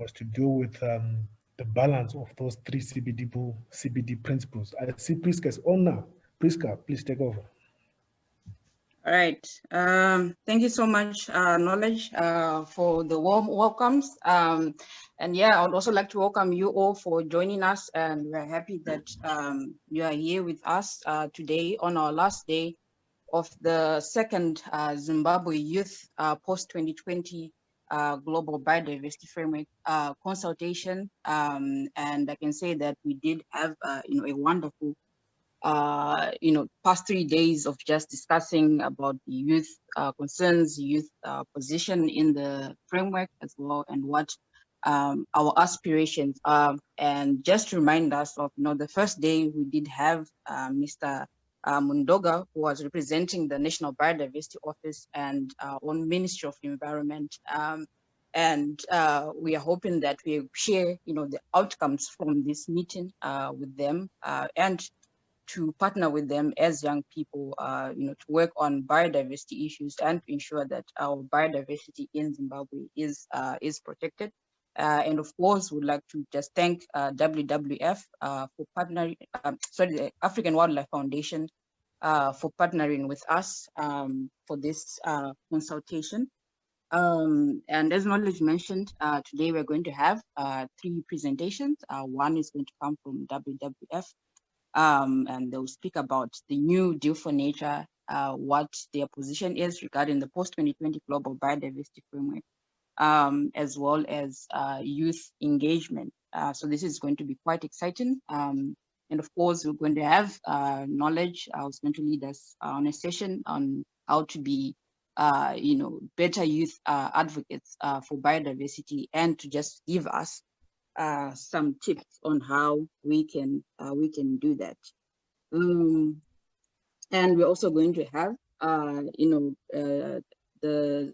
was to deal with the balance of those three CBD principles. I see Priska is on now. Priska, please take over. All right. Thank you so much, Knowledge, for the warm welcomes. And yeah, I would also like to welcome you all for joining us. And we're happy that you are here with us today on our last day of the second Zimbabwe Youth Post-2020 Global Biodiversity Framework consultation. And I can say that we did have a wonderful past 3 days of just discussing about the youth concerns, youth position in the framework as well, and what our aspirations are. And just to remind us of, the first day we did have Mr. Mundoga, who was representing the National Biodiversity Office and on Ministry of Environment. And we are hoping that we share, the outcomes from this meeting with them and to partner with them as young people, to work on biodiversity issues and to ensure that our biodiversity in Zimbabwe is protected. And of course, we'd like to just thank WWF for partnering, the African Wildlife Foundation for partnering with us for this consultation. And as Knowledge mentioned, today we're going to have 3 presentations. One is going to come from WWF, and they'll speak about the new deal for nature, what their position is regarding the post-2020 global biodiversity framework, as well as youth engagement. So this is going to be quite exciting. And of course, we're going to have Knowledge, who's going to lead us on a session on how to be, better youth advocates for biodiversity, and to just give us some tips on how we can do that. And we're also going to have the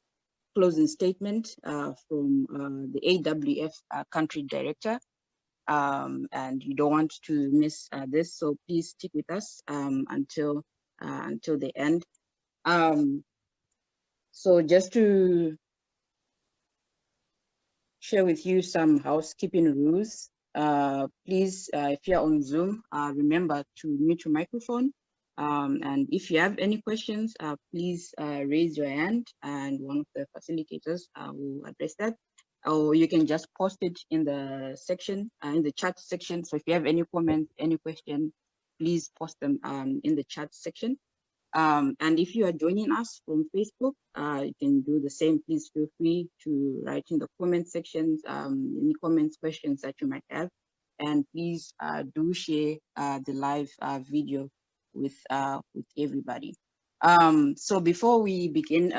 closing statement from the AWF country director, and you don't want to miss this, so please stick with us until the end. So just to share with you some housekeeping rules. Please, if you're on Zoom, remember to mute your microphone. And if you have any questions, please raise your hand and one of the facilitators will address that. Or you can just post it in the section, in the chat section. So if you have any comments, any question, please post them in the chat section. And if you are joining us from Facebook, you can do the same. Please feel free to write in the comment sections, any comments, questions that you might have. And please do share the live video with everybody. So before we begin,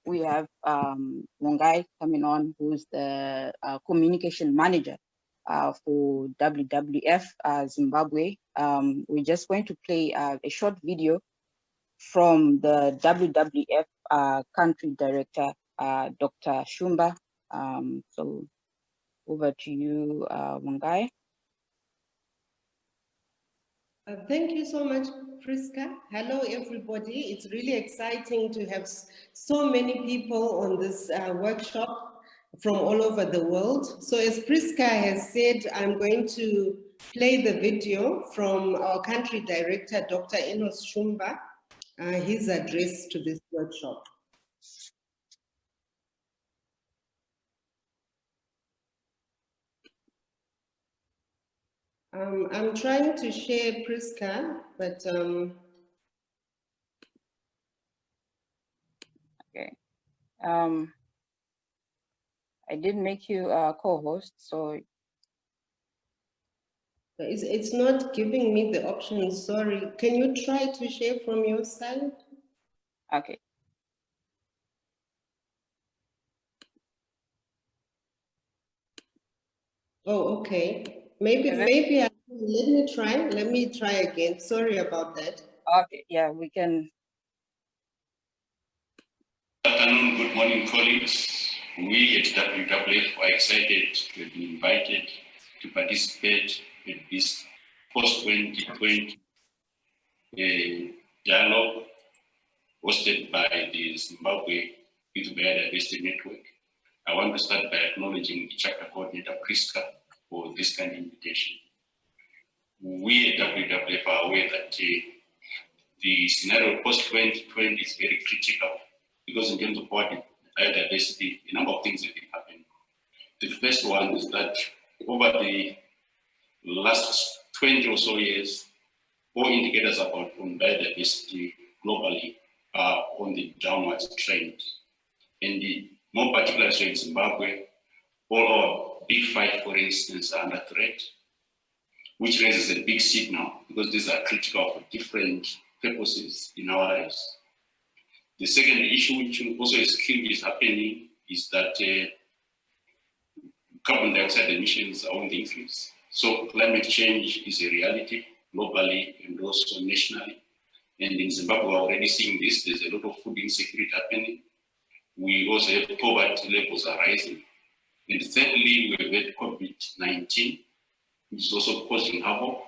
we have Vongai coming on, who's the communication manager for WWF Zimbabwe. We're just going to play a short video from the WWF country director, Dr. Shumba. So over to you, Vongai. Thank you so much, Priska. Hello, everybody. It's really exciting to have so many people on this workshop from all over the world. So as Priska has said, I'm going to play the video from our country director, Dr. Shumba, his address to this workshop. I'm trying to share Priska, but okay. I did make you a co-host, so it's not giving me the option. Sorry. Can you try to share from your side? Okay. Oh, okay. Maybe let me try again. Sorry about that. Okay, yeah, we can. Good afternoon, good morning, colleagues. We at WWF are excited to have been invited to participate in this post-2020 dialogue hosted by the Zimbabwe Youth Biodiversity Network. I want to start by acknowledging the chapter coordinator, Priska, for this kind of invitation. We at WWF are aware that the scenario post-2020 is very critical because in terms of biodiversity, a number of things have been happening. The first one is that over the last 20 or so years, all indicators about biodiversity globally are on the downward trend. And more particularly so in Zimbabwe, all our big five, for instance, are under threat, which raises a big signal because these are critical for different purposes in our lives. The second issue, which also is key, is happening, is that carbon dioxide emissions are on the increase. So climate change is a reality globally and also nationally. And in Zimbabwe, we're already seeing this. There's a lot of food insecurity happening. We also have poverty levels are rising. And thirdly, we've had COVID-19, which is also causing havoc.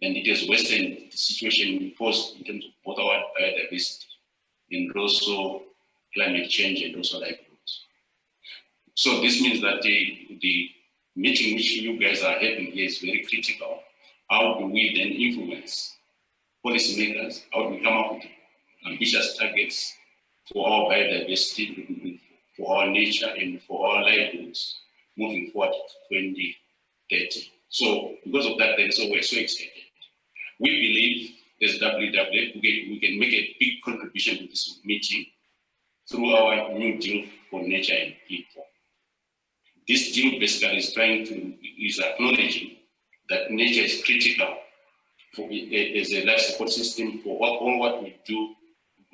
And it has worsened the situation we pose in terms of both our biodiversity and also climate change and also livelihoods. So this means that the meeting which you guys are having here is very critical. How do we then influence policymakers? How do we come up with ambitious targets for our biodiversity, for our nature, and for our livelihoods moving forward to 2030? So because of that, then, so we're so excited. We believe as WWF, we can make a big contribution to this meeting through our new deal for nature and people. This deal basically is acknowledging that nature is critical as a life support system for all what we do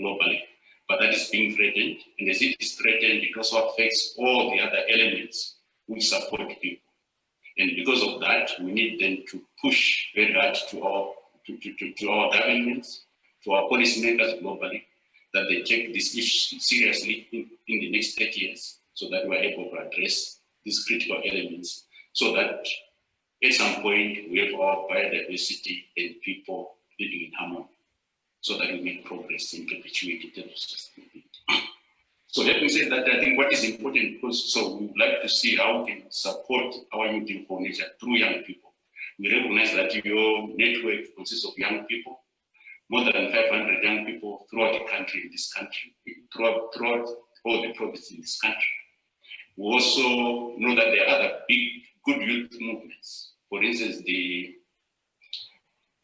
globally, but that is being threatened. And as it is threatened, it also affects all the other elements which support people. And because of that, we need then to push very hard to our governments, to our policymakers globally, that they take this issue seriously in the next 30 years, so that we're able to address these critical elements, so that at some point we have our biodiversity and people living in harmony, so that we make progress in perpetuity in terms of sustainability. So having said that, I think what is important, because so we would like to see how we can support our new deal for nature through young people. We recognize that your network consists of young people, more than 500 young people throughout the country, throughout all the provinces in this country. We also know that there are other big, good youth movements. For instance, the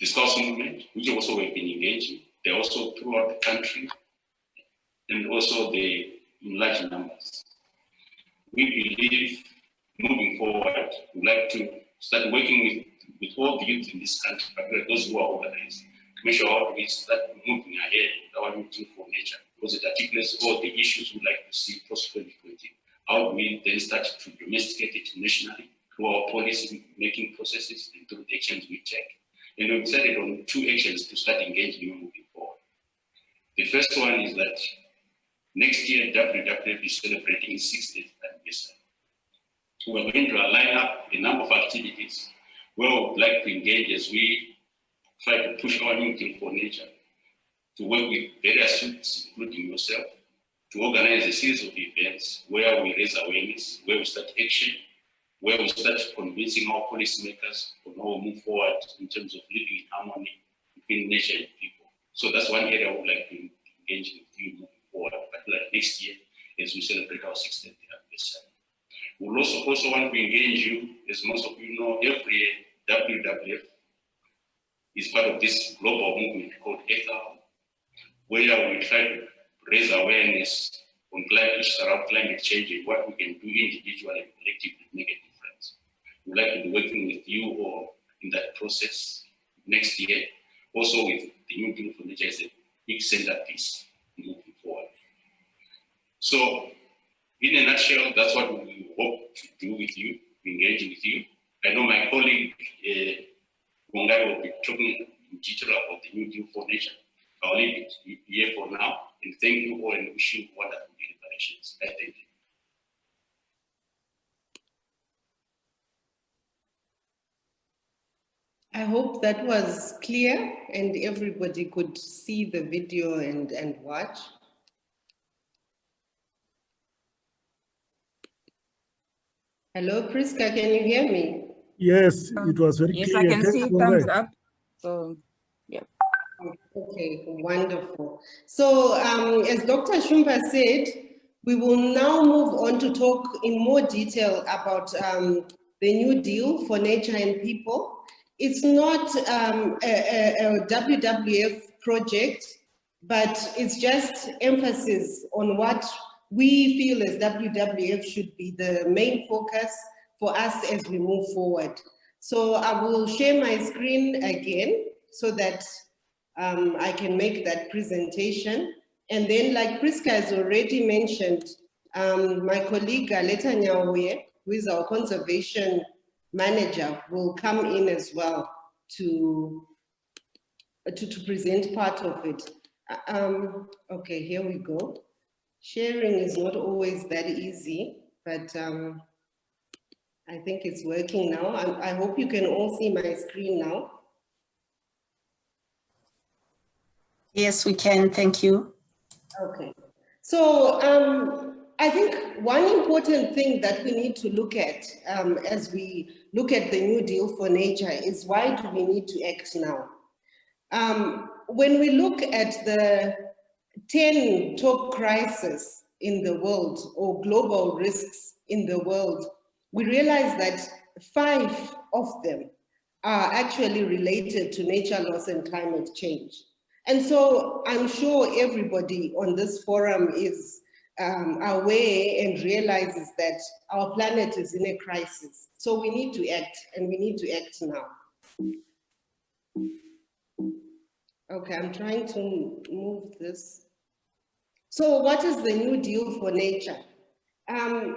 Scouts movement, which also we've been engaging. They're also throughout the country, and also in large numbers. We believe, moving forward, we'd like to start working with all the youth in this country, particularly those who are organized, to make sure how we start moving ahead with our new deal for nature, because it articulates all the issues we'd like to see post-2020. How do we then start to domesticate it nationally through our policy-making processes and through the actions we take? And we've decided on 2 actions to start engaging moving forward. The first one is that next year, WWF is celebrating its 60th anniversary. We're going to line up a number of activities where we would like to engage as we try to push our new deal for nature, to work with various youths, including yourself, to organize a series of events where we raise awareness, where we start action, where we start convincing our policymakers on how we move forward in terms of living in harmony between nature and people. So that's one area I would like to engage with you moving forward, particularly next year as we celebrate our 60th anniversary. We'll also want to engage you, as most of you know, every year WWF is part of this global movement called ECHO, where we try to raise awareness on climate change and what we can do individually and collectively to make a difference. We'd like to be working with you all in that process next year, also with the new deal for nature as a big centerpiece moving forward. So, in a nutshell, that's what we hope to do with you, engage with you. I know my colleague Vongai will be talking in detail about the new deal for nature. I'll leave it here for now, and thank you all and wish you wonderful deliberations. I thank you. I hope that was clear and everybody could see the video and watch. Hello, Priska, can you hear me? Yes, it was very Yes, clear. I can Thanks, see Vongai. thumbs up. So, yeah. Okay, wonderful. So as Dr. Shumba said, we will now move on to talk in more detail about the New Deal for Nature and People. It's not a WWF project, but it's just emphasis on what we feel as WWF should be the main focus for us as we move forward. So I will share my screen again so that I can make that presentation. And then, like Priska has already mentioned, my colleague Alleta Nyahuye, who is our conservation manager, will come in as well to present part of it. Okay, here we go. Sharing is not always that easy, but I think it's working now. I hope you can all see my screen now. Yes, we can. Thank you. Okay. So I think one important thing that we need to look at as we look at the New Deal for Nature is why do we need to act now? When we look at the 10 top crises in the world or global risks in the world, we realize that 5 of them are actually related to nature loss and climate change. And so I'm sure everybody on this forum is aware and realizes that our planet is in a crisis. So we need to act, and we need to act now. Okay, I'm trying to move this. So what is the New Deal for Nature? And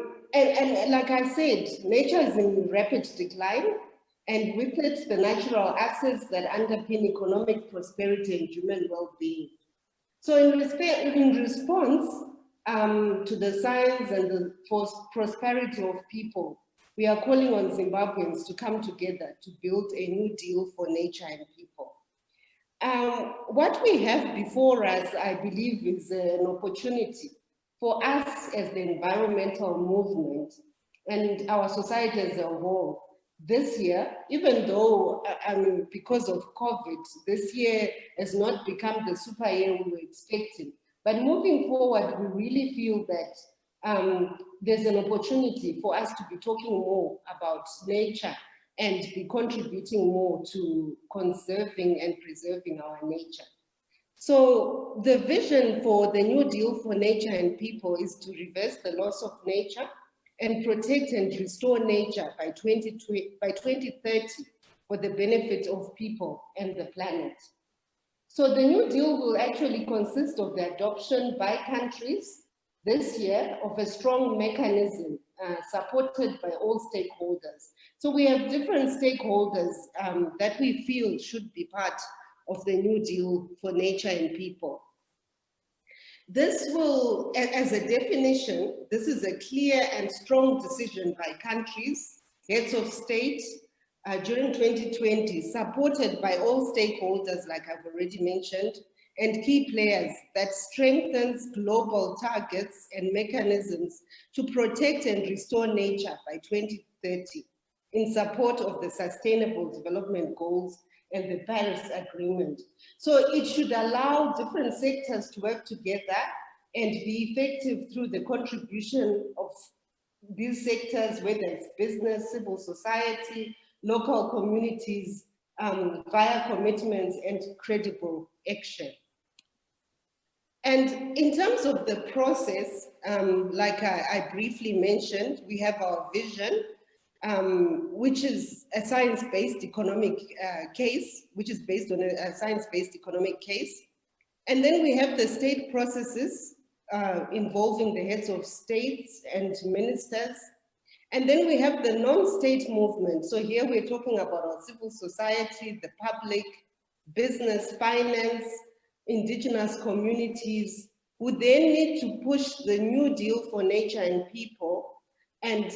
like I said, nature is in rapid decline, and with it, the natural assets that underpin economic prosperity and human well-being. So in response to the science and the prosperity of people, we are calling on Zimbabweans to come together to build a new deal for nature and people. What we have before us, I believe, is an opportunity for us as the environmental movement and our society as a whole. This year, even though, because of COVID, this year has not become the super year we were expecting. But moving forward, we really feel that there's an opportunity for us to be talking more about nature and be contributing more to conserving and preserving our nature. So the vision for the New Deal for Nature and People is to reverse the loss of nature and protect and restore nature by 2030 for the benefit of people and the planet. So the New Deal will actually consist of the adoption by countries this year of a strong mechanism supported by all stakeholders. So we have different stakeholders that we feel should be part of the New Deal for Nature and People. This will, as a definition, this is a clear and strong decision by countries, heads of state, during 2020, supported by all stakeholders, like I've already mentioned, and key players that strengthens global targets and mechanisms to protect and restore nature by 2030 in support of the Sustainable Development Goals and the Paris Agreement. So it should allow different sectors to work together and be effective through the contribution of these sectors, whether it's business, civil society, local communities, via commitments and credible action. And in terms of the process, like I briefly mentioned, we have our vision, which is a science-based economic case, which is based on a science-based economic case. And then we have the state processes involving the heads of states and ministers. And then we have the non-state movement. So here we're talking about our civil society, the public, business, finance, indigenous communities, who then need to push the New Deal for Nature and People and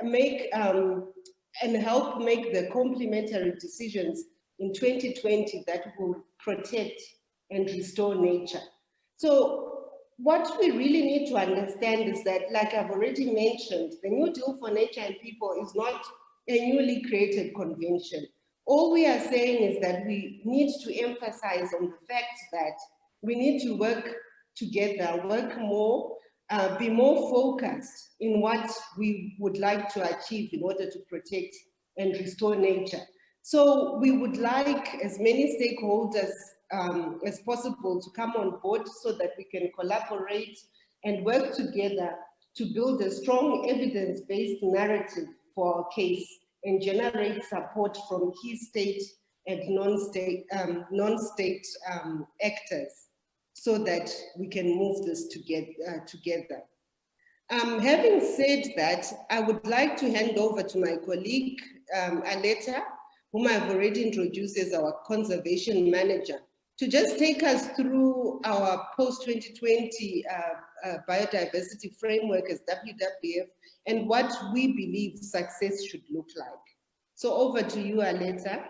make and help make the complementary decisions in 2020 that will protect and restore nature. So what we really need to understand is that, like I've already mentioned, the New Deal for Nature and People is not a newly created convention. All we are saying is that we need to emphasize on the fact that we need to work together, work more, be more focused in what we would like to achieve in order to protect and restore nature. So we would like as many stakeholders as possible to come on board so that we can collaborate and work together to build a strong evidence-based narrative for our case and generate support from key state and non-state actors so that we can move this together. Having said that, I would like to hand over to my colleague, Alleta, whom I've already introduced as our conservation manager, to just take us through our post-2020 biodiversity framework as WWF and what we believe success should look like. So over to you, Alleta.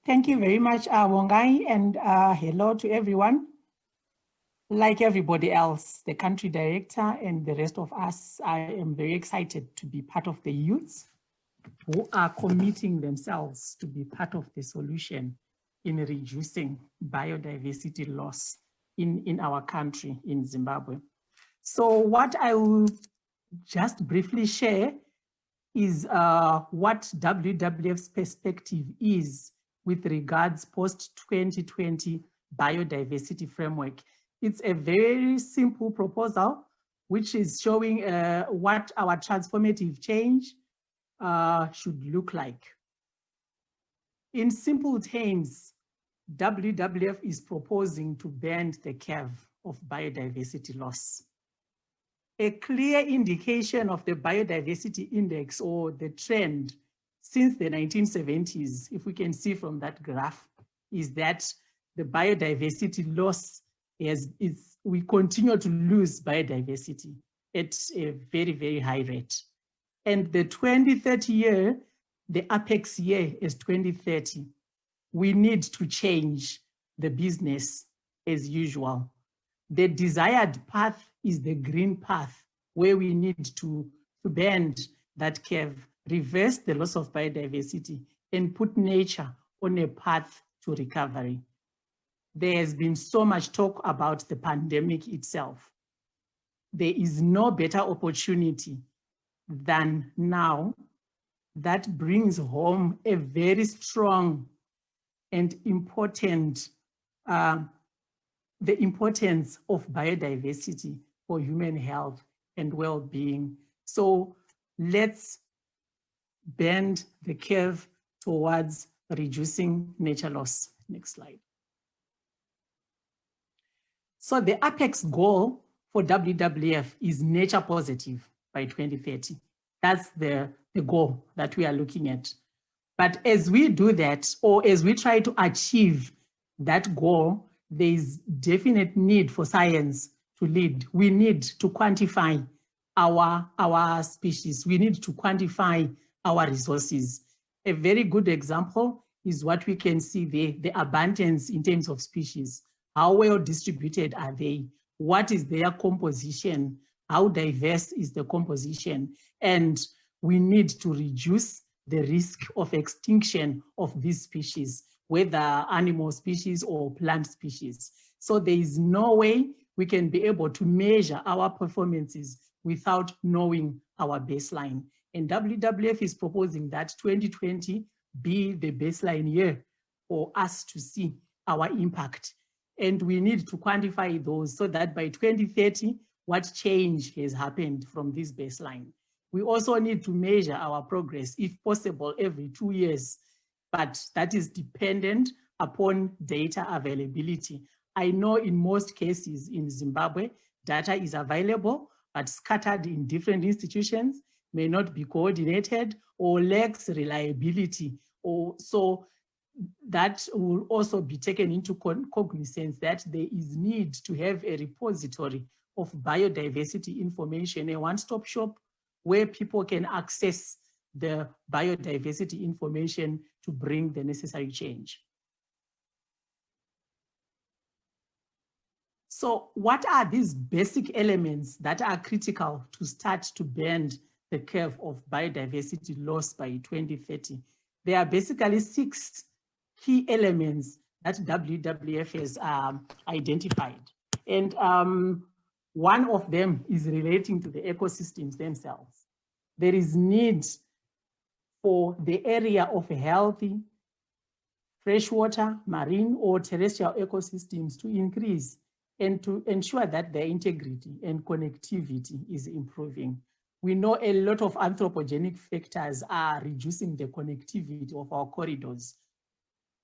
Thank you very much, Vongai, and hello to everyone. Like everybody else, the country director and the rest of us, I am very excited to be part of the youths who are committing themselves to be part of the solution in reducing biodiversity loss in our country, in Zimbabwe. So what I will just briefly share is what WWF's perspective is with regards post-2020 biodiversity framework. It's a very simple proposal, which is showing what our transformative change should look like. In simple terms, WWF is proposing to bend the curve of biodiversity loss. A clear indication of the biodiversity index or the trend since the 1970s, if we can see from that graph, is that the biodiversity loss we continue to lose biodiversity at a very, very high rate. And the 2030 year, the apex year is 2030. We need to change the business as usual. The desired path is the green path, where we need to bend that curve, reverse the loss of biodiversity, and put nature on a path to recovery. There has been so much talk about the pandemic itself. There is no better opportunity than now that brings home a very strong and important, the importance of biodiversity for human health and well-being. So let's bend the curve towards reducing nature loss. Next slide. So the apex goal for WWF is nature positive by 2030. That's the goal that we are looking at. But as we do that, or as we try to achieve that goal, there is definite need for science to lead. We need to quantify our species. We need to quantify our resources. A very good example is what we can see there, the abundance in terms of species. How well distributed are they? What is their composition? How diverse is the composition? And we need to reduce the risk of extinction of these species, whether animal species or plant species. So there is no way we can be able to measure our performances without knowing our baseline. And WWF is proposing that 2020 be the baseline year for us to see our impact. And we need to quantify those so that by 2030, what change has happened from this baseline. We also need to measure our progress, if possible, every 2 years, but that is dependent upon data availability. I know in most cases in Zimbabwe, data is available, but scattered in different institutions, may not be coordinated or lacks reliability. So that will also be taken into cognizance that there is need to have a repository of biodiversity information, a one-stop shop where people can access the biodiversity information to bring the necessary change. So what are these basic elements that are critical to start to bend the curve of biodiversity loss by 2030? There are basically 6 key elements that WWF has identified. And one of them is relating to the ecosystems themselves. There is need for the area of healthy freshwater, marine, or terrestrial ecosystems to increase and to ensure that their integrity and connectivity is improving. We know a lot of anthropogenic factors are reducing the connectivity of our corridors.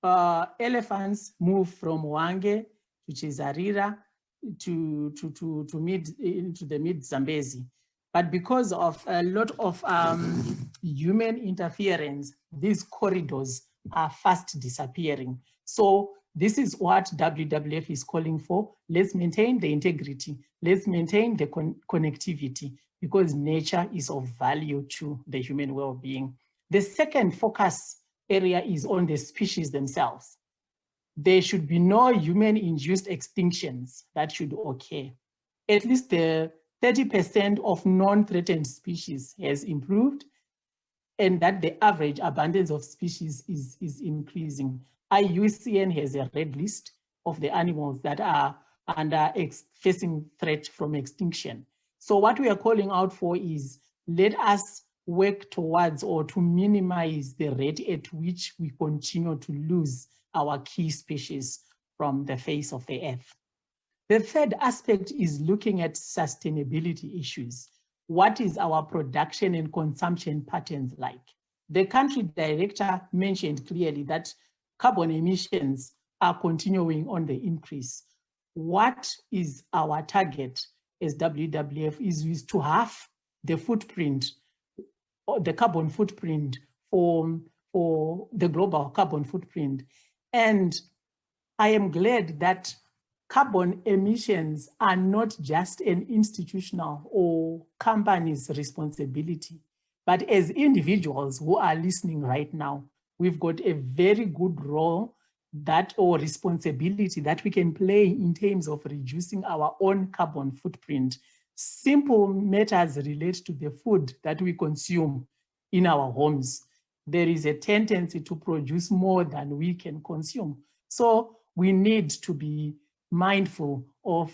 Elephants move from Wange to Chizarira to the mid-Zambezi. But because of a lot of human interference, these corridors are fast disappearing. So this is what WWF is calling for. Let's maintain the integrity. Let's maintain the connectivity, because nature is of value to the human well-being. The second focus area is on the species themselves. There should be no human-induced extinctions that should occur. At least the 30% of non-threatened species has improved, and that the average abundance of species is increasing. IUCN has a red list of the animals that are under facing threat from extinction. So what we are calling out for is, let us work towards or to minimize the rate at which we continue to lose our key species from the face of the earth. The third aspect is looking at sustainability issues. What is our production and consumption patterns like? The country director mentioned clearly that carbon emissions are continuing on the increase. What is our target as WWF is to halve the footprint, or the carbon footprint for the global carbon footprint. And I am glad that carbon emissions are not just an institutional or company's responsibility, but as individuals who are listening right now, we've got a very good role or responsibility that we can play in terms of reducing our own carbon footprint. Simple matters relate to the food that we consume in our homes. There is a tendency to produce more than we can consume. So we need to be mindful of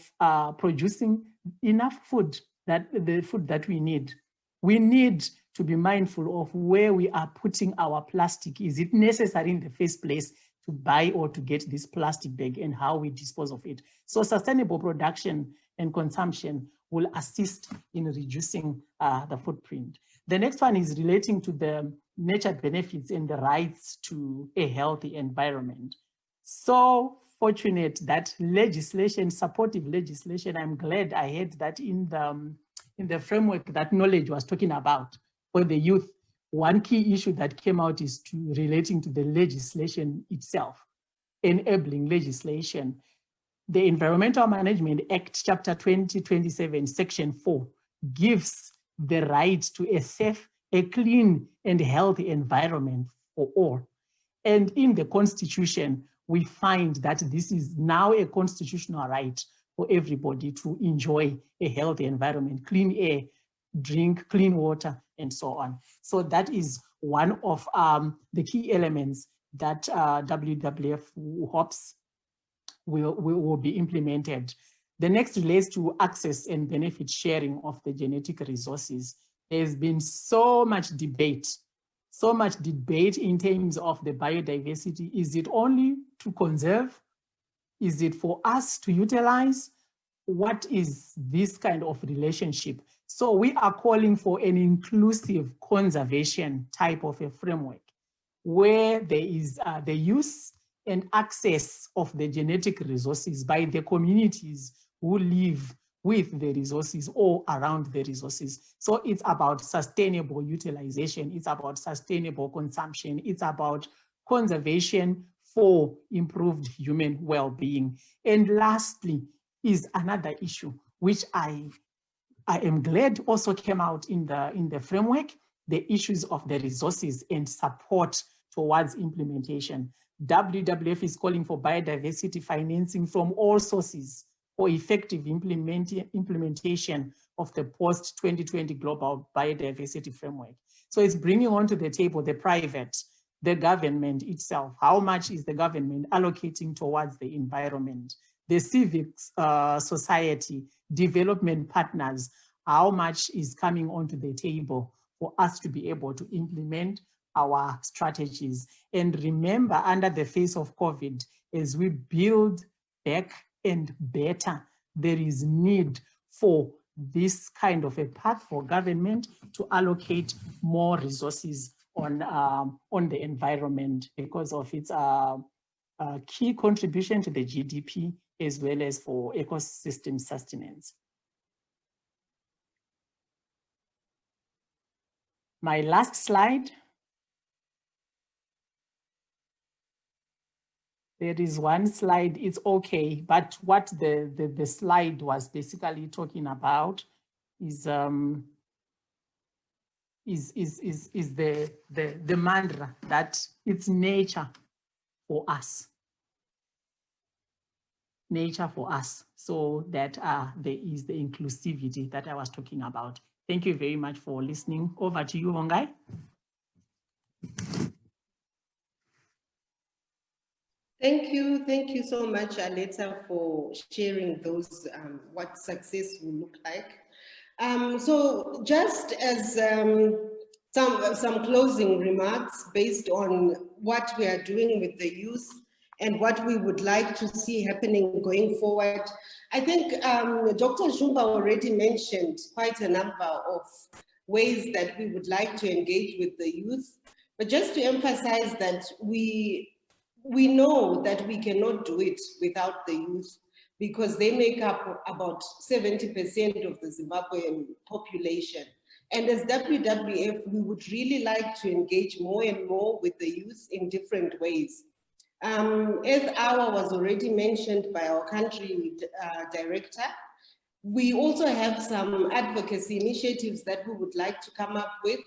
producing enough food, the food that we need. We need to be mindful of where we are putting our plastic. Is it necessary in the first place to buy or to get this plastic bag, and how we dispose of it? So sustainable production and consumption will assist in reducing the footprint. The next one is relating to the nature benefits and the rights to a healthy environment. So fortunate that legislation, supportive legislation, I'm glad I heard that in the framework that Knowledge was talking about for the youth, one key issue that came out is relating to the legislation itself, enabling legislation. The Environmental Management Act, Chapter 2027, Section 4, gives the right to a safe, a clean and healthy environment for all. And in the Constitution, we find that this is now a constitutional right for everybody to enjoy a healthy environment, clean air, drink clean water, and so on. So that is one of the key elements that WWF hopes will be implemented. The next relates to access and benefit sharing of the genetic resources. There's been so much debate in terms of the biodiversity. Is it only to conserve? Is it for us to utilize? What is this kind of relationship? So we are calling for an inclusive conservation type of a framework where there is the use and access of the genetic resources by the communities who live with the resources or around the resources. So it's about sustainable utilization, it's about sustainable consumption, it's about conservation for improved human well-being. And lastly is another issue, which I am glad also came out in the framework, the issues of the resources and support towards implementation. WWF is calling for biodiversity financing from all sources for effective implementation of the post-2020 global biodiversity framework. So it's bringing onto the table the private, the government itself. How much is the government allocating towards the environment? The civic society, development partners, how much is coming onto the table for us to be able to implement our strategies? And remember, under the face of COVID, as we build back and better, there is need for this kind of a path for government to allocate more resources on the environment because of its key contribution to the GDP as well as for ecosystem sustenance. My last slide. There is one slide, it's okay, but what the slide was basically talking about is the mantra that it's nature for us. Nature for us, so that there is the inclusivity that I was talking about. Thank you very much for listening. Over to you, Vongai. Thank you so much, Alleta, for sharing those, what success will look like. So just as some closing remarks based on what we are doing with the youth and what we would like to see happening going forward. I think Dr. Shumba already mentioned quite a number of ways that we would like to engage with the youth, but just to emphasize that we know that we cannot do it without the youth because they make up about 70% of the Zimbabwean population. And as WWF, we would really like to engage more and more with the youth in different ways. As Awa was already mentioned by our country director, we also have some advocacy initiatives that we would like to come up with.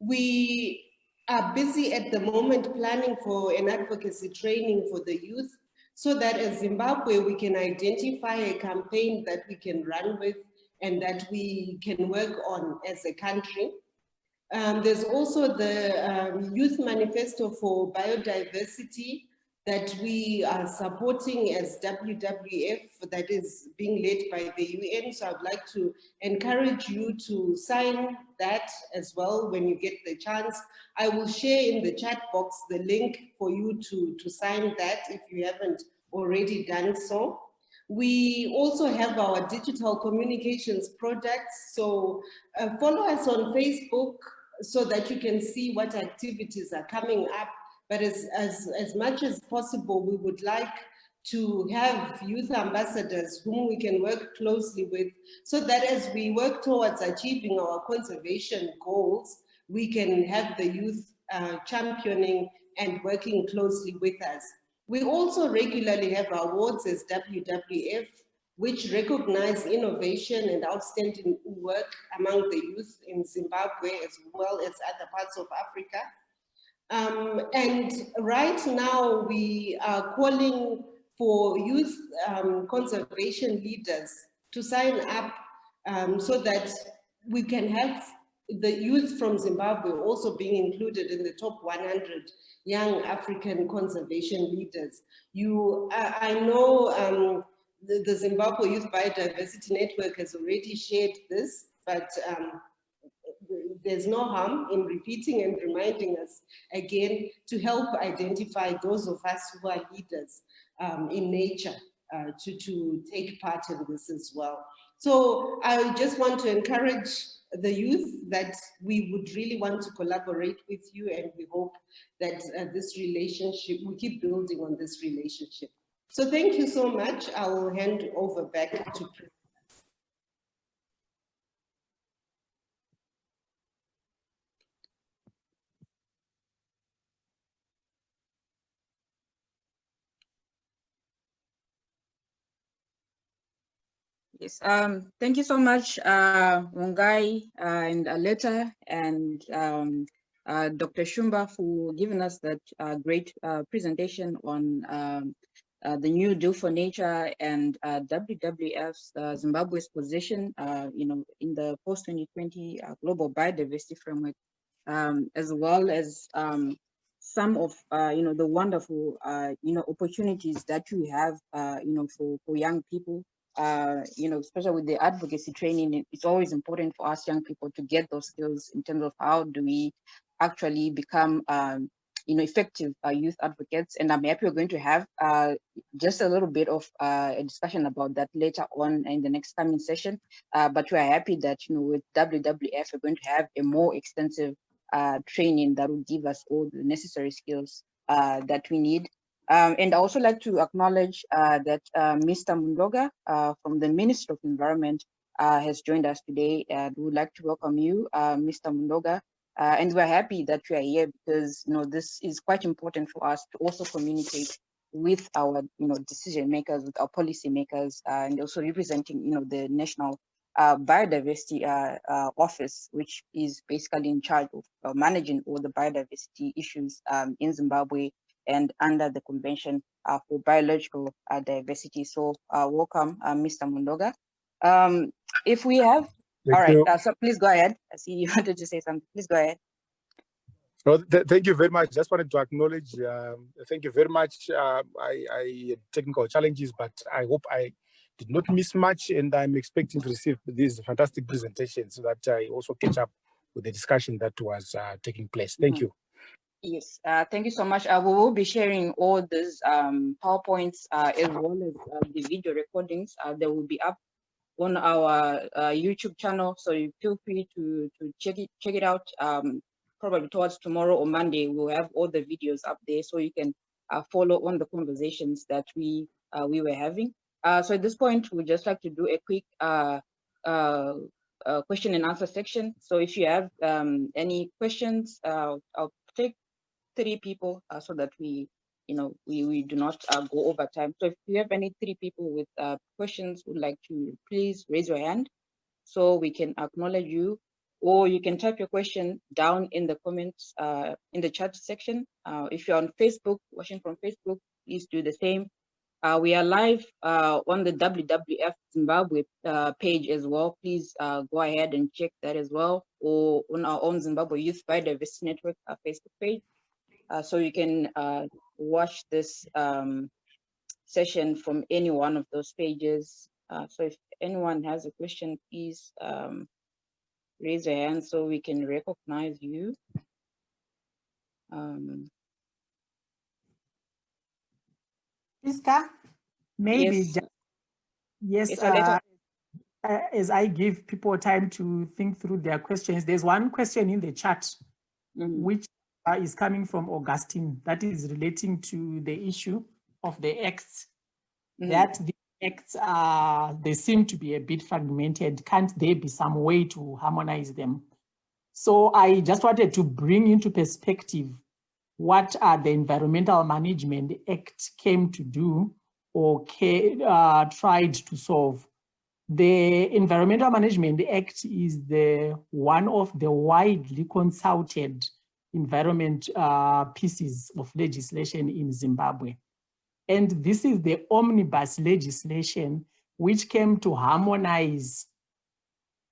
We are busy at the moment planning for an advocacy training for the youth so that as Zimbabwe, we can identify a campaign that we can run with and that we can work on as a country. There's also the Youth Manifesto for Biodiversity that we are supporting as WWF, that is being led by the UN. So I'd like to encourage you to sign that as well when you get the chance. I will share in the chat box the link for you to sign that if you haven't already done so. We also have our digital communications products. So follow us on Facebook so that you can see what activities are coming up. But as much as possible, we would like to have youth ambassadors whom we can work closely with so that as we work towards achieving our conservation goals, we can have the youth championing and working closely with us. We also regularly have awards as WWF, which recognize innovation and outstanding work among the youth in Zimbabwe as well as other parts of Africa. And right now we are calling for youth conservation leaders to sign up so that we can have the youth from Zimbabwe also being included in the top 100 young African conservation leaders. I know the Zimbabwe Youth Biodiversity Network has already shared this, but there's no harm in repeating and reminding us again to help identify those of us who are leaders in nature to take part in this as well. So I just want to encourage the youth that we would really want to collaborate with you, and we hope that this relationship, we keep building on this relationship. So thank you so much. I will hand over back to Chris. Yes, thank you so much, Vongai and Alleta and Dr. Shumba for giving us that great presentation on the new deal for nature and WWF's Zimbabwe's position, in the post-2020 global biodiversity framework, as well as some of the wonderful opportunities that we have for young people. Especially with the advocacy training, it's always important for us young people to get those skills in terms of how do we actually become effective youth advocates. And I'm happy we're going to have just a little bit of a discussion about that later on in the next coming session. But we are happy that with WWF we're going to have a more extensive training that will give us all the necessary skills that we need. And I also like to acknowledge that Mr. Mundoga from the Ministry of Environment has joined us today. We would like to welcome you, Mr. Mundoga. And we're happy that you are here because this is quite important for us to also communicate with our decision makers, with our policy makers, and also representing the National Biodiversity Office, which is basically in charge of managing all the biodiversity issues in Zimbabwe and under the Convention for Biological Diversity. So welcome, Mr. Mundoga. If we have, all right, so please go ahead. I see you wanted to say something. Please go ahead. Well, thank you very much. Just wanted to acknowledge, thank you very much. I had technical challenges, but I hope I did not miss much, and I'm expecting to receive these fantastic presentations so that I also catch up with the discussion that was taking place. Thank you. Yes, thank you so much. We will be sharing all these PowerPoints as well as the video recordings. They will be up on our YouTube channel, so you feel free to check it out. Probably towards tomorrow or Monday, we'll have all the videos up there, so you can follow on the conversations that we were having. So at this point, we'd just like to do a quick question and answer section. So if you have any questions, I'll take 3 people so that we do not go over time. So if you have any 3 people with questions, would like to please raise your hand so we can acknowledge you, or you can type your question down in the comments in the chat section. If you're on Facebook, watching from Facebook, please do the same. We are live on the WWF Zimbabwe page as well. Please go ahead and check that as well, or on our own Zimbabwe Youth Biodiversity Network Facebook page. So you can watch this session from any one of those pages. So if anyone has a question, please raise your hand so we can recognize you. Priska, maybe yes, as I give people time to think through their questions, there's one question in the chat which is coming from Augustine that is relating to the issue of the acts, that the acts they seem to be a bit fragmented. Can't there be some way to harmonize them? So I just wanted to bring into perspective what the Environmental Management Act came to do or tried to solve. The Environmental Management Act is one of the widely consulted environment pieces of legislation in Zimbabwe. And this is the omnibus legislation which came to harmonize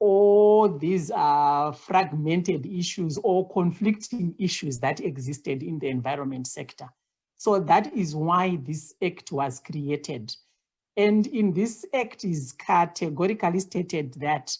all these fragmented issues or conflicting issues that existed in the environment sector. So that is why this act was created. And in this act is categorically stated that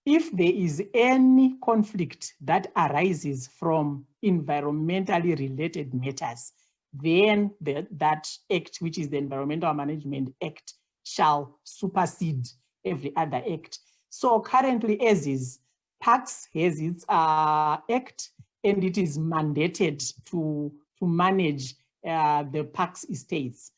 if there is any conflict that arises from environmentally related matters, then that act, which is the Environmental Management Act, shall supersede every other act. So currently, as is, Parks has its act, and it is mandated to manage the Parks estates.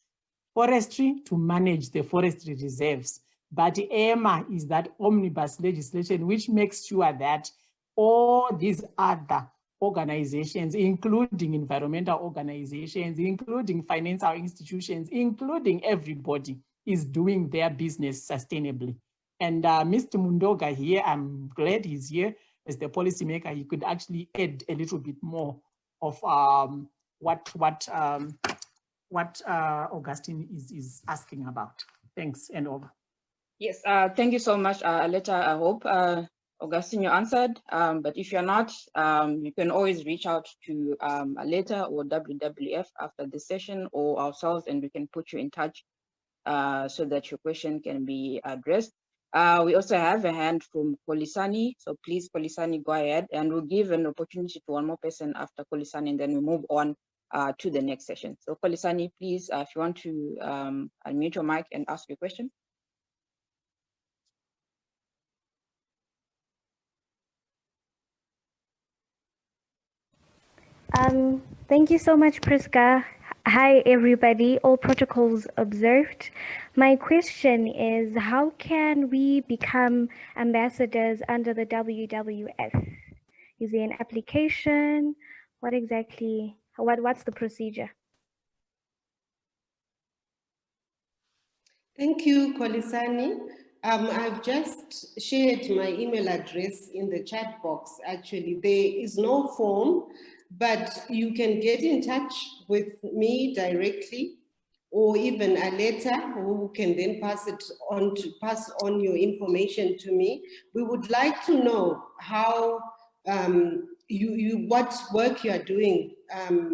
Forestry to manage the forestry reserves. But EMA is that omnibus legislation which makes sure that all these other organizations, including environmental organizations, including financial institutions, including everybody, is doing their business sustainably. And Mr. Mundoga here, I'm glad he's here as the policymaker, you could actually add a little bit more of what Augustine is asking about. Thanks, and over. Yes, thank you so much, Alleta. I hope, Augustine, you answered, but if you're not, you can always reach out to Alleta or WWF after this session or ourselves, and we can put you in touch so that your question can be addressed. We also have a hand from Kolisani, so please, Kolisani, go ahead, and we'll give an opportunity to one more person after Kolisani, and then we move on to the next session. So Kolisani, please, if you want to unmute your mic and ask your question. Thank you so much, Priska. Hi, everybody. All protocols observed. My question is, how can we become ambassadors under the WWF? Is there an application? What exactly, what's the procedure? Thank you, Kolisani. I've just shared my email address in the chat box. Actually, there is no form, but you can get in touch with me directly, or even Alleta, who can then pass on your information to me. We would like to know how what work you are doing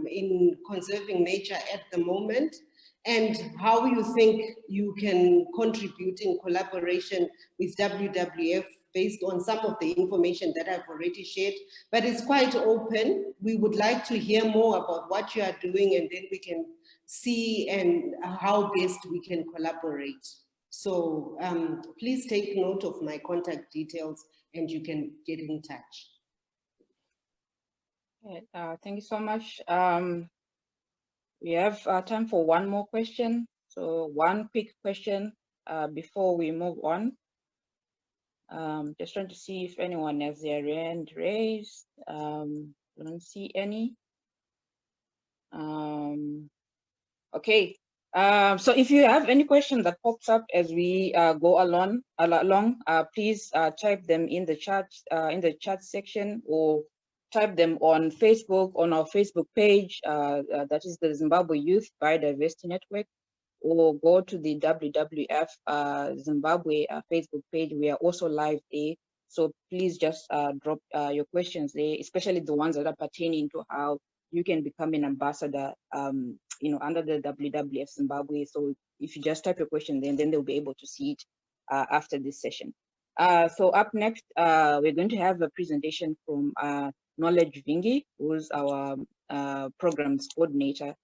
in conserving nature at the moment, and how you think you can contribute in collaboration with WWF based on some of the information that I've already shared. But it's quite open. We would like to hear more about what you are doing, and then we can see and how best we can collaborate. So please take note of my contact details and you can get in touch. Okay, thank you so much. We have time for one more question. So one quick question before we move on. Just trying to see if anyone has their hand raised. Don't see any. Okay. So if you have any question that pops up as we go along, please type them in the chat section, or type them on Facebook, on our Facebook page, that is the Zimbabwe Youth Biodiversity Network, or go to the WWF Zimbabwe Facebook page. We are also live there. So please just drop your questions there, especially the ones that are pertaining to how you can become an ambassador, under the WWF Zimbabwe. So if you just type your question, then they'll be able to see it after this session. So up next, we're going to have a presentation from Knowledge Vingi, who's our programs coordinator